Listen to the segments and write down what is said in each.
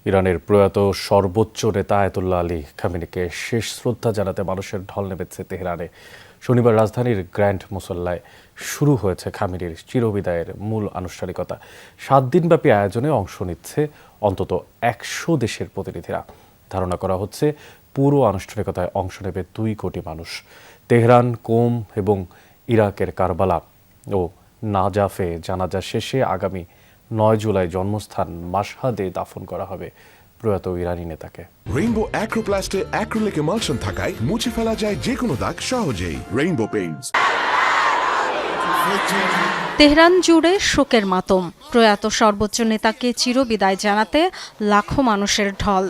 ইরানের প্রয়াত সর্বোচ্চ নেতা আয়াতুল্লাহ আলী খামেনিকে শেষ শ্রদ্ধা জানাতে মানুষের ঢল নেমেছে তেহরানে। শনিবার রাজধানীর গ্র্যান্ড মুসল্লায় শুরু হয়েছে খামেনির চিরবিদায়ের মূল আনুষ্ঠানিকতা। 7 দিনব্যাপী আয়োজনে অংশ নিচ্ছে অন্তত 100 দেশের প্রতিনিধিরা। ধারণা করা হচ্ছে পুরো আনুষ্ঠানিকতায় অংশ নেবে 2 কোটি মানুষ। তেহরান, কোম এবং ইরাকের কারবালা ও নাজাফে জানাজা শেষে আগামী 9 জুলাই জন্মস্থান মাশহাদে দাফন করা হবে প্রয়াত ইরানি নেতাকে। রেইনবো অ্যাক্রোপ্লাস্টে অ্যাক্রিলিক এমালশন থাকায় মুছে ফেলা যায় যে কোনো দাগ সহজেই। Rainbow Paints. তেহরান জুড়ে শোকের মাতম। প্রয়াত সর্বোচ্চ নেতাকে চিরবিদায় জানাতে লাখো মানুষের ঢল।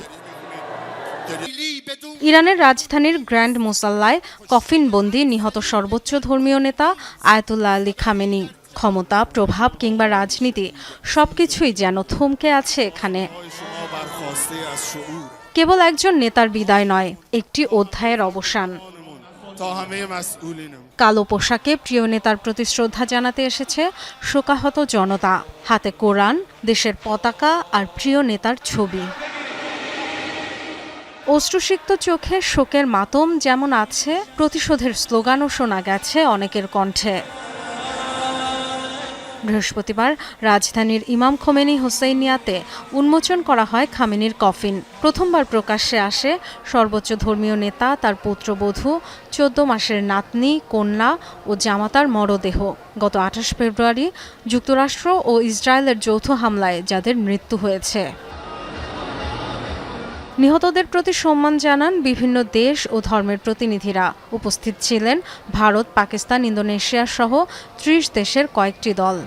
ইরানের রাজধানীর গ্র্যান্ড মুসাল্লায় কফিনবন্দি নিহত সর্বোচ্চ ধর্মীয় নেতা আয়াতুল্লাহ আলী খামেনি। ক্ষমতা, প্রভাব কিংবা রাজনীতি সবকিছুই যেন থমকে আছে এখানে। কেবল একজন নেতার বিদায় নয়, একটি অধ্যায়ের অবসান। কালো পোশাকে প্রিয় নেতার প্রতি শ্রদ্ধা জানাতে এসেছে শোকাহত জনতা। হাতে কোরআন, দেশের পতাকা আর প্রিয় নেতার ছবি। অশ্রুসিক্ত চোখে শোকের মাতম যেমন আছে, প্রতিশোধের স্লোগানও শোনা গেছে অনেকের কণ্ঠে। বৃহস্পতিবার রাজধানীর ইমাম খোমেনি হোসাইনিয়াতে উন্মোচন করা হয় খামেনির কফিন। প্রথমবার প্রকাশ্যে আসে সর্বোচ্চ ধর্মীয় নেতা, তার পুত্রবধূ, 14 মাসের নাতনি, কন্যা ও জামাতার মরদেহ। গত 28 ফেব্রুয়ারি যুক্তরাষ্ট্র ও ইসরায়েলের যৌথ হামলায় যাদের মৃত্যু হয়েছে। নিহতদের প্রতি সম্মান জানান বিভিন্ন দেশ ও ধর্মের প্রতিনিধিরা। উপস্থিত ছিলেন ভারত, পাকিস্তান, ইন্দোনেশিয়া সহ 30 দেশের কয়েকটি দল।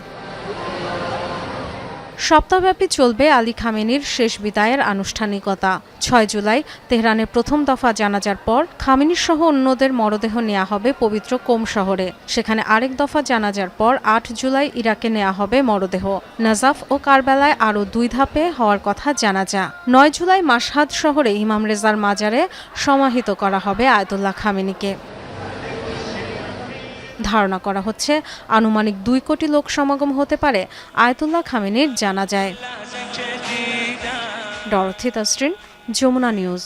সপ্তাহব্যাপী চলবে আলী খামেনির শেষ বিদায়ের আনুষ্ঠানিকতা। 6 জুলাই তেহরানের প্রথম দফা জানাজার পর খামেনি সহ অন্যদের মরদেহ নেওয়া হবে পবিত্র কোম শহরে। সেখানে আরেক দফা জানাজার পর 8 জুলাই ইরাকে নেওয়া হবে মরদেহ। নাজাফ ও কারবালায় আরও 2 ধাপে হওয়ার কথা জানাজা। 9 জুলাই মাশহাদ শহরে ইমাম রেজার মাজারে সমাহিত করা হবে আয়াতুল্লাহ খামেনিকে। ধারণা করা হচ্ছে আনুমানিক 2 কোটি লোক সমাগম হতে পারে আয়াতুল্লাহ খামেনির জানাজায়। Dorothy Tasrin, Jamuna news.